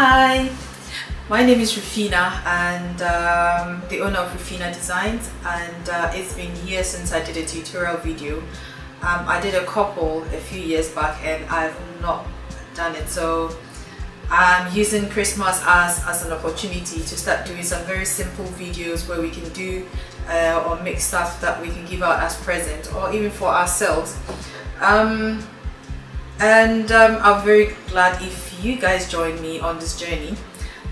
Hi, my name is Rufina and the owner of Rufina Designs, and it's been years since I did a tutorial video. I did a couple a few years back and I've not done it, so I'm using Christmas as an opportunity to start doing some very simple videos where we can do or make stuff that we can give out as present or even for ourselves. I'm very glad if you guys join me on this journey.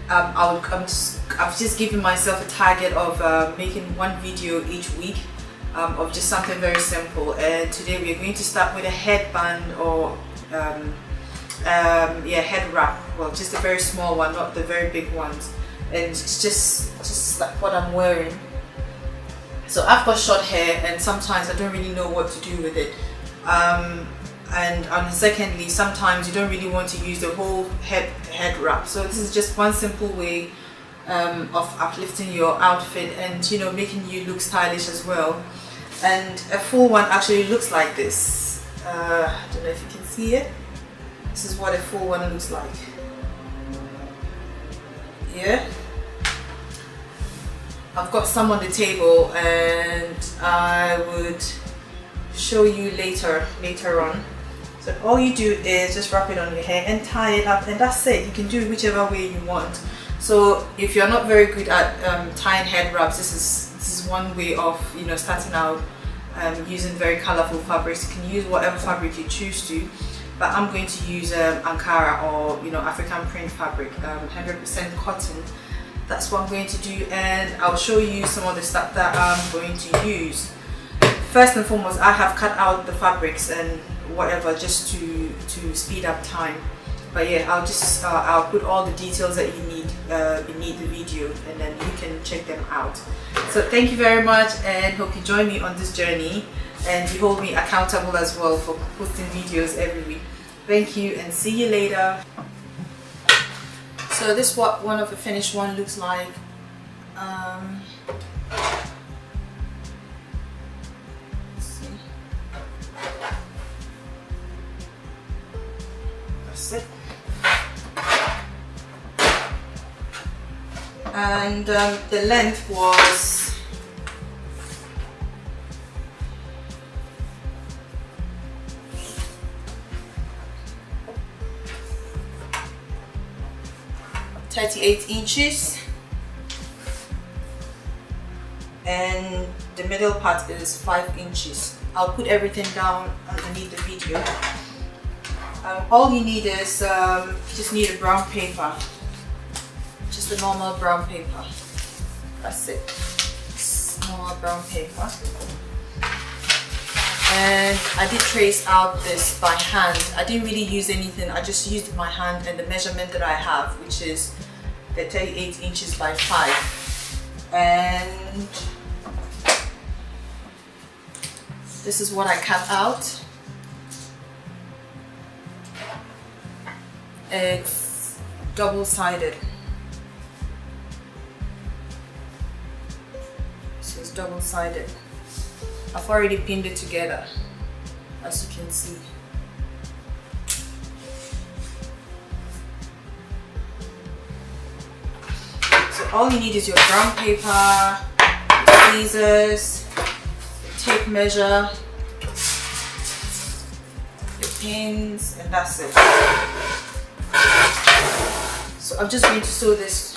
I've just given myself a target of making one video each week of just something very simple, and today we're going to start with a headband or head wrap. Well, just a very small one, not the very big ones, and it's just like what I'm wearing. So I've got short hair and sometimes I don't really know what to do with it. And secondly, sometimes you don't really want to use the whole head wrap. So this is just one simple way of uplifting your outfit and, you know, making you look stylish as well. And a full one actually looks like this. I don't know if you can see it. This is what a full one looks like. Yeah. I've got some on the table and I would show you later on. So all you do is just wrap it on your hair and tie it up, and that's it. You can do it whichever way you want. So if you're not very good at tying head wraps, this is one way of, you know, starting out using very colorful fabrics. You can use whatever fabric you choose to, but I'm going to use Ankara or, you know, African print fabric, 100% cotton. That's what I'm going to do, and I'll show you some of the stuff that I'm going to use. First and foremost, I have cut out the fabrics and whatever just to speed up time. But yeah, I'll put all the details that you need beneath the video, and then you can check them out. So thank you very much, and hope you join me on this journey, and you hold me accountable as well for posting videos every week. Thank you, and see you later. So this is what one of the finished one looks like. It. And the length was 38 inches, and the middle part is 5 inches. I'll put everything down underneath the video. All you need is, you just need a brown paper, just a normal brown paper. That's it, just normal brown paper. And I did trace out this by hand. I didn't really use anything, I just used my hand and the measurement that I have, which is the 38 inches by 5. And this is what I cut out. It's double-sided, so it's double-sided. I've already pinned it together, as you can see. So all you need is your brown paper, your scissors, your tape measure, your pins, and that's it. So I'm just going to sew this.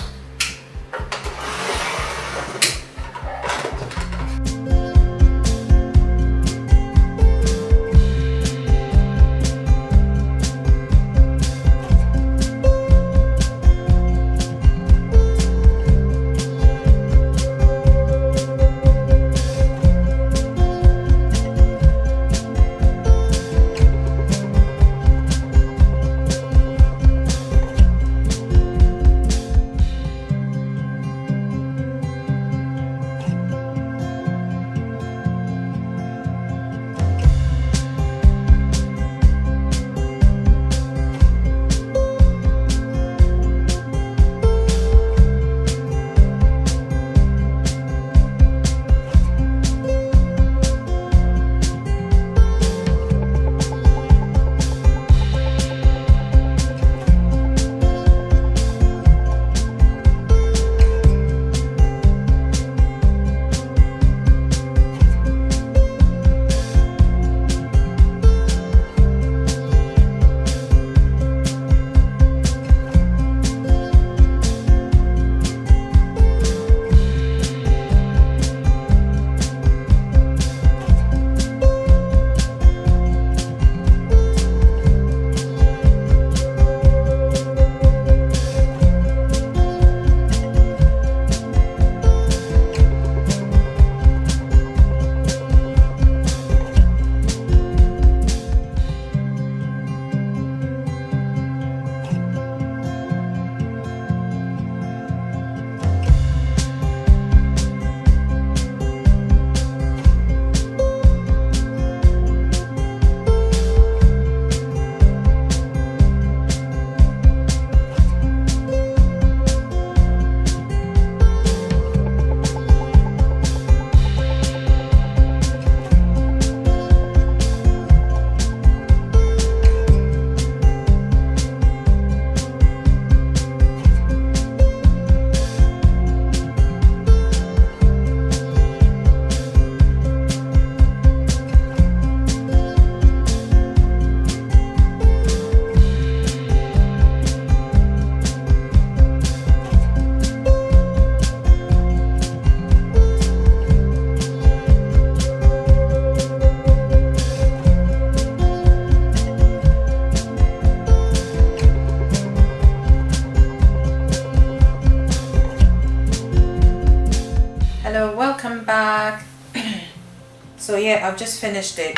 So yeah, I've just finished it.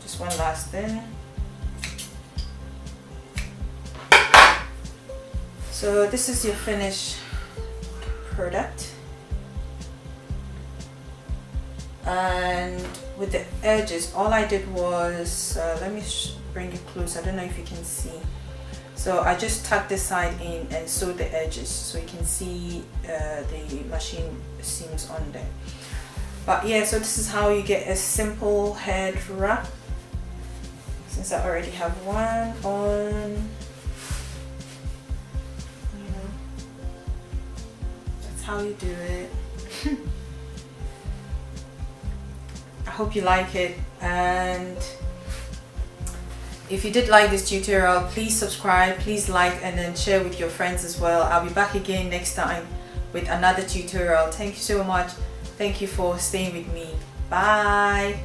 Just one last thing. So this is your finished product, and with the edges, all I did was let me bring it close. I don't know if you can see. So I just tucked this side in and sewed the edges so you can see the machine seams on there. But yeah, so this is how you get a simple head wrap. Since I already have one on, that's how you do it. I hope you like it, and if you did like this tutorial, please subscribe, please like, and then share with your friends as well. I'll be back again next time with another tutorial. Thank you so much. Thank you for staying with me. Bye.